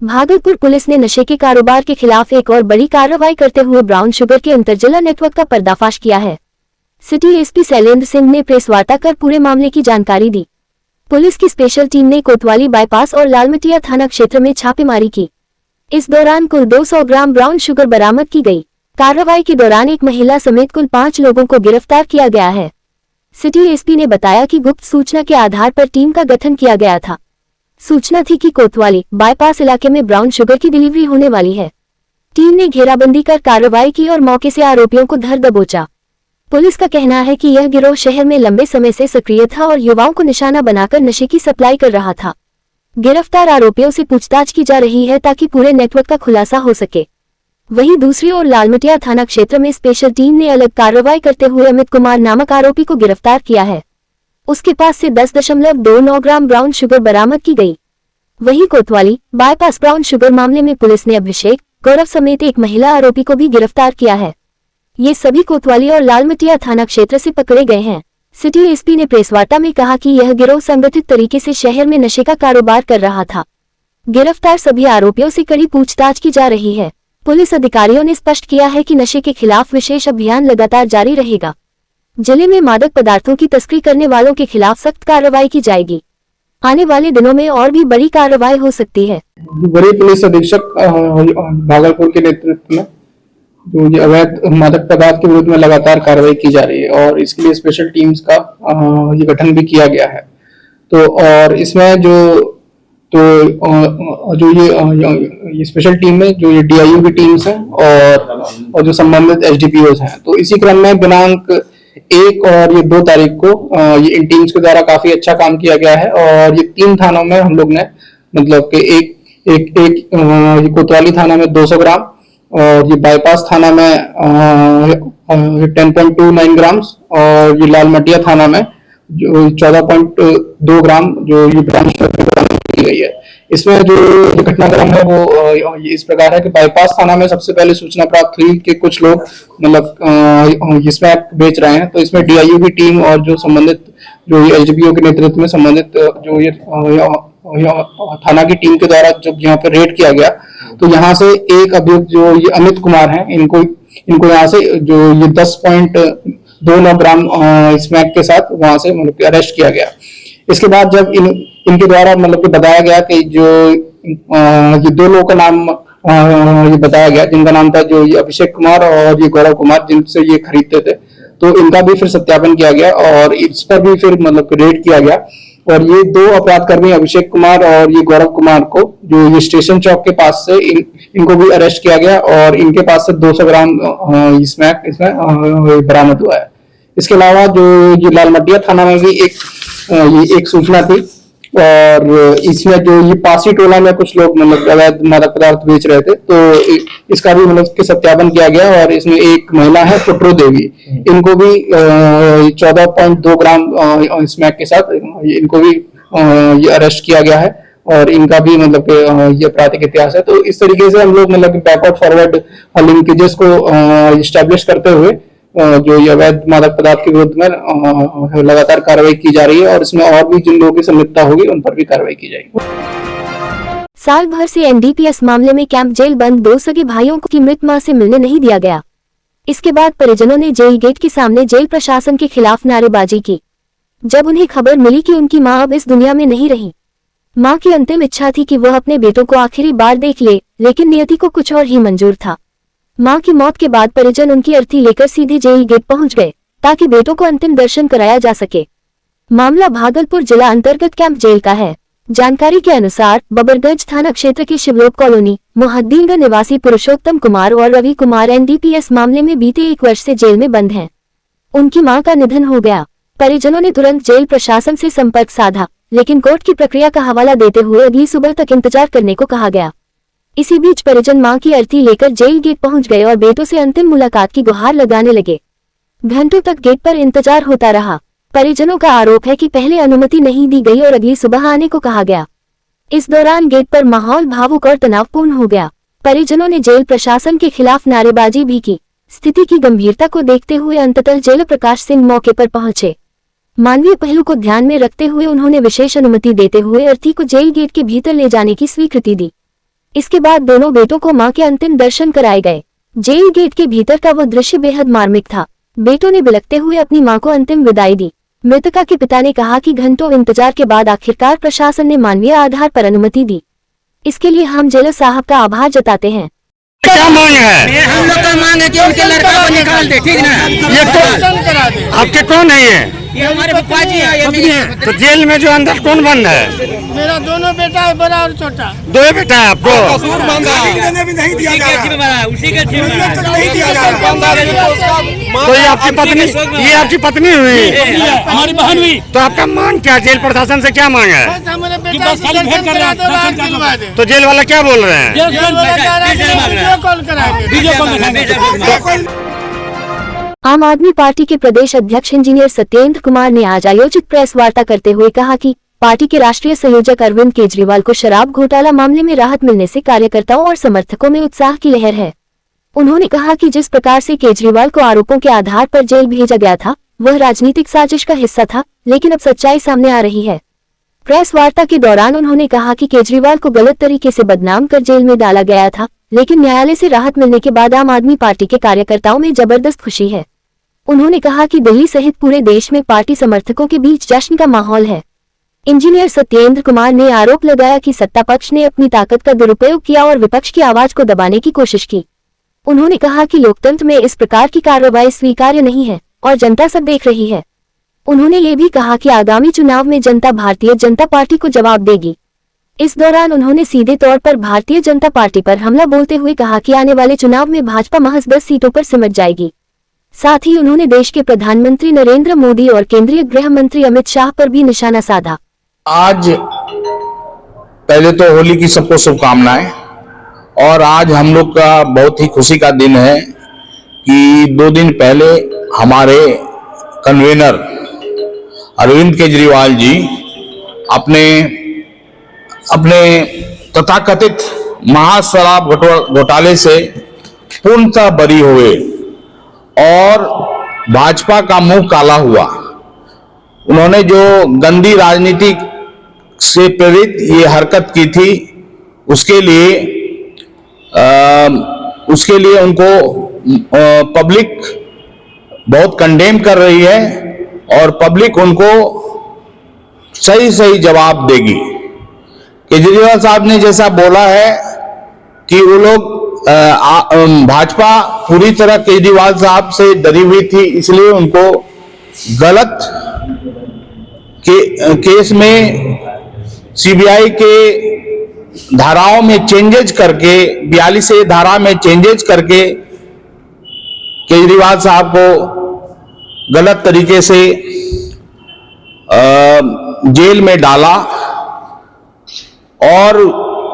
Bhagalpur police ने नशे के कारोबार के खिलाफ एक और बड़ी कार्रवाई करते हुए ब्राउन शुगर के अंतरजिला नेटवर्क का पर्दाफाश किया है। सिटी एसपी शैलेंद्र सिंह ने प्रेस वार्ता कर पूरे मामले की जानकारी दी। पुलिस की स्पेशल टीम ने कोतवाली बाईपास और लालमटिया थाना क्षेत्र में छापेमारी की। इस दौरान कुल 200 ग्राम ब्राउन शुगर बरामद की गई। कार्रवाई के दौरान एक महिला समेत कुल 5 लोगों को गिरफ्तार किया गया है। सिटी एसपी ने बताया कि गुप्त सूचना के आधार पर टीम का गठन किया गया था। सूचना थी कि कोतवाली बाईपास इलाके में ब्राउन शुगर की डिलीवरी होने वाली है। टीम ने घेराबंदी कर कार्रवाई की और मौके से आरोपियों को धर दबोचा। पुलिस का कहना है कि यह गिरोह शहर में लंबे समय से सक्रिय था और युवाओं को निशाना बनाकर नशे की सप्लाई कर रहा था। गिरफ्तार आरोपियों से पूछताछ की जा रही है ताकि पूरे नेटवर्क का खुलासा हो सके। वहीं दूसरी ओर लालमटिया थाना क्षेत्र में स्पेशल टीम ने अलग कार्रवाई करते हुए अमित कुमार नामक आरोपी को गिरफ्तार किया है। उसके पास से 10.29 ग्राम ब्राउन शुगर बरामद की गई। वहीं कोतवाली बाईपास ब्राउन शुगर मामले में पुलिस ने अभिषेक गौरव समेत एक महिला आरोपी को भी गिरफ्तार किया है। ये सभी कोतवाली और लालमटिया थाना क्षेत्र से पकड़े गए हैं। सिटी एसपी ने प्रेस वार्ता में कहा कि यह गिरोह संगठित तरीके से शहर में नशे का कारोबार कर रहा था। गिरफ्तार सभी आरोपियों से कड़ी पूछताछ की जा रही है। पुलिस अधिकारियों ने स्पष्ट किया है कि नशे के खिलाफ विशेष अभियान लगातार जारी रहेगा। जिले में मादक पदार्थों की तस्करी करने वालों के खिलाफ सख्त कार्रवाई की जाएगी। आने वाले दिनों में और भी बड़ी कार्रवाई हो सकती है। बड़ी पुलिस अधीक्षक भागलपुर के नेतृत्व में जो ये अवैध मादक पदार्थ के विरुद्ध में लगातार कार्रवाई की जा रही है और इसके लिए स्पेशल टीम्स का ये गठन भी किया गया है। तो और इसमें जो ये स्पेशल टीम में जो ये डीआईयू की टीम्स हैं और जो संबंधित एसडीपीओस हैं, तो इसी क्रम में दिनांक 1 और ये 2 तारीख को ये इन टीम्स के द्वारा काफी अच्छा काम किया गया है और ये 3 थानों में हम लोग ने मतलब कि एक ये कोतवाली थाना में 200 ग्राम और ये बाईपास थाना में 10.29 ग्राम्स और ये लालमटिया थाना में जो 14.2 ग्राम जो ये ब्राउन शुगर बरामद की गई है। इसमें जो घटनाक्रम है वो इस प्रकार है कि बाईपास थाना में सबसे पहले सूचना प्राप्त हुई कि कुछ लोग मतलब इसमें बेच रहे हैं। तो इसमें डीआईयू की टीम और जो संबंधित जो ये एसडीपीओ के नेतृत्व में संबंधित जो ये थाना की टीम के द्वारा जब यहाँ पे रेड किया गया तो यहाँ से एक अभियुक्त जो ये अमित कुमार हैं, इनको यहाँ से जो ये 10.29 ग्राम स्मैक के साथ वहां से मतलब अरेस्ट किया गया। इसके बाद जब इनके द्वारा मतलब कि बताया गया कि जो ये 2 लोगों का नाम ये बताया गया, जिनका नाम था जो ये अभिषेक कुमार और ये गौरव कुमार, जिनसे ये खरीदते थे, तो इनका भी फिर सत्यापन किया गया और इस पर भी फिर मतलब रेड किया गया। और ये 2 अपराधकर्मी अभिषेक कुमार और ये गौरव कुमार को जो ये स्टेशन चौक के पास से इनको भी अरेस्ट किया गया और इनके पास से 200 ग्राम स्मैक इसमें बरामद हुआ है। इसके अलावा जो ये लालमटिया थाना में भी एक सूचना थी और इसमें जो ये पासी टोला में कुछ लोग मतलब अवैध मादक पदार्थ बेच रहे थे, तो इसका भी मतलब कि सत्यापन किया गया और इसमें एक महिला है फुटरो देवी, इनको भी 14.2 ग्राम स्मैक के साथ इनको भी ये अरेस्ट किया गया है और इनका भी मतलब ये आपराधिक इतिहास है। तो इस तरीके से हम लोग मतलब बैकवर्ड फॉरवर्ड लिंकेजेस को इस्टेब्लिश करते हुए जो ये अवैध मादक पदार्थ के विरुद्ध में लगातार कार्रवाई की जा रही है और इसमें और भी जिन लोगों की संलिप्तता होगी उन पर भी कार्रवाई की जाएगी। साल भर से एनडीपीएस मामले में कैंप जेल बंद 2 सगे भाइयों को की मृत मां से मिलने नहीं दिया गया। इसके बाद परिजनों ने जेल गेट के सामने जेल प्रशासन के खिलाफ नारेबाजी की। जब उन्हें खबर मिली कि उनकी मां अब इस दुनिया में नहीं रही। मां की अंतिम इच्छा थी कि वह अपने बेटों को आखिरी बार देख ले, लेकिन नियति को कुछ और ही मंजूर था। मां की मौत के बाद परिजन उनकी अर्थी लेकर सीधे जेल गेट पहुंच गए ताकि बेटों को अंतिम दर्शन कराया जा सके। मामला भागलपुर जिला अंतर्गत कैंप जेल का है। जानकारी के अनुसार बबरगंज थाना क्षेत्र की शिवलोक कॉलोनी मुहद्दीनगंज निवासी पुरुषोत्तम कुमार और रवि कुमार एनडीपीएस मामले में बीते 1 वर्ष से जेल में बंद हैं। उनकी मां का निधन हो गया। परिजनों ने तुरंत जेल प्रशासन से संपर्क साधा, लेकिन कोर्ट की प्रक्रिया का हवाला देते हुए अगली सुबह तक इंतजार करने को कहा गया। इसी बीच परिजन मां की अर्थी लेकर जेल गेट पहुंच गए और बेटों से अंतिम मुलाकात की गुहार लगाने लगे। घंटों तक गेट पर इंतजार होता रहा। परिजनों का आरोप है कि पहले अनुमति नहीं दी गई और अगली सुबह आने को कहा गया। इस दौरान गेट पर माहौल भावुक और तनावपूर्ण हो गया। परिजनों ने जेल प्रशासन के खिलाफ नारेबाजी भी की। स्थिति की गंभीरता को देखते हुए अंततः जेलर प्रकाश सिंह मौके पर पहुंचे। मानवीय पहलू को ध्यान में रखते हुए उन्होंने विशेष अनुमति देते हुए अर्थी को जेल गेट के भीतर ले जाने की स्वीकृति दी। इसके बाद दोनों बेटों को मां के अंतिम दर्शन कराए गए। जेल गेट के भीतर का वो दृश्य बेहद मार्मिक था। बेटों ने बिलखते हुए अपनी मां को अंतिम विदाई दी। मृतका के पिता ने कहा कि घंटों इंतजार के बाद आखिरकार प्रशासन ने मानवीय आधार पर अनुमति दी। इसके लिए हम जेलर साहब का आभार जताते हैं। क्या मांग है? हम लोग का मांग है कि उनके लड़का को निकाल दे, ठीक ना? ये कौन आपके कौन है ये हमारे पप्पा जी है, ये पत्नी मेरी है? तो जेल में जो अंदर कौन बंद है? मेरा दोनों बेटा है, बड़ा और छोटा। दो ही बेटा है आपको? तो ये आपकी पत्नी हुई? हमारी बहन हुई। तो आपका मांग क्या? जेल प्रशासन से क्या मांग है? बस हमारे बेटा की दर्शन करा दो, रात दिलवा दे। तो जेल वाला क्या बोल रहे हैं? जेल वाला कह रहा है कि वीडियो कॉल कराएंगे। आम आदमी पार्टी के प्रदेश अध्यक्ष इंजीनियर सत्येंद्र कुमार ने आज आयोजित प्रेस वार्ता करते हुए कहा कि पार्टी के राष्ट्रीय संयोजक अरविंद केजरीवाल को शराब घोटाला मामले में राहत मिलने से कार्यकर्ताओं और समर्थकों में उत्साह की लहर है। उन्होंने कहा कि जिस प्रकार से केजरीवाल को आरोपों के आधार पर जेल भेजा गया था, वह राजनीतिक साजिश का हिस्सा था, लेकिन अब सच्चाई सामने आ रही है। प्रेस वार्ता के दौरान उन्होंने कहा कि केजरीवाल को गलत तरीके से बदनाम कर जेल में डाला गया था, लेकिन न्यायालय से राहत मिलने के बाद आम आदमी पार्टी के कार्यकर्ताओं में जबरदस्त खुशी है। उन्होंने कहा कि दिल्ली सहित पूरे देश में पार्टी समर्थकों के बीच जश्न का माहौल है। इंजीनियर सत्येंद्र कुमार ने आरोप लगाया कि सत्ता पक्ष ने अपनी ताकत का दुरुपयोग किया और विपक्ष की आवाज को दबाने की कोशिश की। उन्होंने कहा कि लोकतंत्र में इस प्रकार की कार्रवाई स्वीकार्य नहीं है और जनता सब देख रही है। उन्होंने ये भी कहा कि आगामी चुनाव में जनता भारतीय जनता पार्टी को जवाब देगी। इस दौरान उन्होंने सीधे तौर पर भारतीय जनता पार्टी पर हमला बोलते हुए कहा कि आने वाले चुनाव में भाजपा महज 10 सीटों पर सिमट जाएगी। साथ ही उन्होंने देश के प्रधानमंत्री नरेंद्र मोदी और केंद्रीय गृह मंत्री अमित शाह पर भी निशाना साधा। आज पहले तो होली की सबको शुभकामनाएं। और आज हम लोग का बहुत ही खुशी का दिन है कि 2 दिन पहले हमारे कन्वीनर अरविंद केजरीवाल जी अपने तथाकथित महाशराब घोटाले से पूर्णतः बरी हुए और भाजपा का मुंह काला हुआ। उन्होंने जो गंदी राजनीति से प्रेरित ये हरकत की थी, उसके लिए उनको पब्लिक बहुत कंडेम कर रही है और पब्लिक उनको सही जवाब देगी। केजरीवाल साहब ने जैसा बोला है कि वो लोग भाजपा पूरी तरह केजरीवाल साहब से डरी हुई थी, इसलिए उनको गलत केस में सीबीआई के धाराओं में चेंजेस करके 42 धारा में चेंजेस करके केजरीवाल साहब को गलत तरीके से जेल में डाला और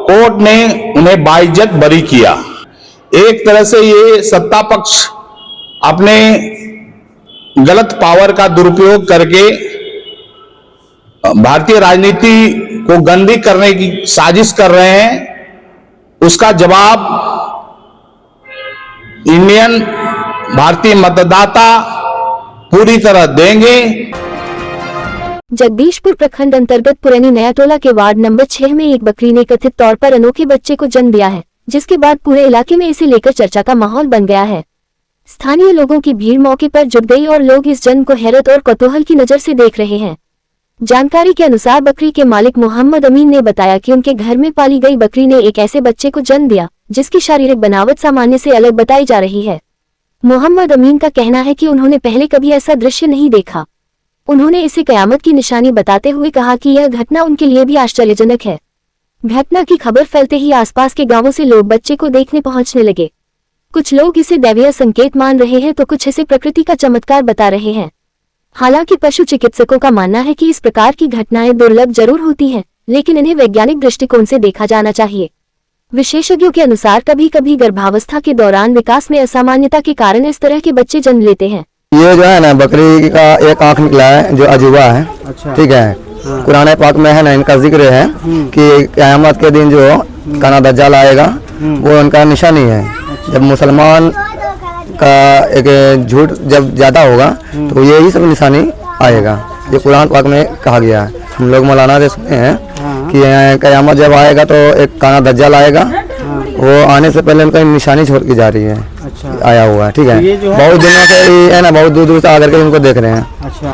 कोर्ट ने उन्हें बाइज्जत बरी किया। एक तरह से ये सत्ता पक्ष अपने गलत पावर का दुरुपयोग करके भारतीय राजनीति को गंदी करने की साजिश कर रहे हैं। उसका जवाब इंडियन भारतीय मतदाता पूरी तरह देंगे। जगदीशपुर प्रखंड अंतर्गत पुरानी नया टोला के वार्ड नंबर 6 में एक बकरी ने कथित तौर पर अनोखे बच्चे को जन्म दिया है, जिसके बाद पूरे इलाके में इसे लेकर चर्चा का माहौल बन गया है। स्थानीय लोगों की भीड़ मौके पर जुट गई और लोग इस जन्म को हैरत और कौतूहल की नजर से देख रहे हैं। जानकारी के अनुसार बकरी के मालिक मोहम्मद अमीन ने बताया कि उनके घर में पाली गई बकरी ने एक ऐसे बच्चे को जन्म दिया जिसकी शारीरिक बनावट सामान्य से अलग बताई जा रही है। मोहम्मद अमीन का कहना है कि उन्होंने पहले कभी ऐसा दृश्य नहीं देखा। उन्होंने इसे कयामत की निशानी बताते हुए कहा कि यह घटना उनके लिए भी आश्चर्यजनक है। घटना की खबर फैलते ही आसपास के गांवों से लोग बच्चे को देखने पहुंचने लगे। कुछ लोग इसे दैवीय संकेत मान रहे हैं तो कुछ इसे प्रकृति का चमत्कार बता रहे हैं। हालांकि पशु चिकित्सकों का मानना है कि इस प्रकार की घटनाएं दुर्लभ जरूर होती हैं, लेकिन इन्हें वैज्ञानिक दृष्टिकोण से देखा जाना चाहिए। विशेषज्ञों के अनुसार कभी कभी गर्भावस्था के दौरान विकास में असामान्यता के कारण इस तरह के बच्चे जन्म लेते हैं। ये जो है ना, बकरी का एक आंख निकला है जो अजूबा है। अच्छा। ठीक है। हाँ। कुरान पाक में है ना, इनका जिक्र है कि क़यामत के दिन जो काना दज्जाल आएगा वो उनका निशानी है। अच्छा। जब मुसलमान का एक झूठ जब ज्यादा होगा तो यही सब निशानी आएगा। ये कुरान पाक में कहा गया है। हम लोग मौलाना से सुने हैं कि क़यामत जब आएगा तो एक काना दज्जाल आएगा वो आने से पहले उनका निशानी छोड़ के जा रही है। अच्छा। आया हुआ है, ठीक है। ये जो है- बहुत दिनों से है ना, बहुत दूर दूर से आकर के उनको देख रहे हैं। अच्छा।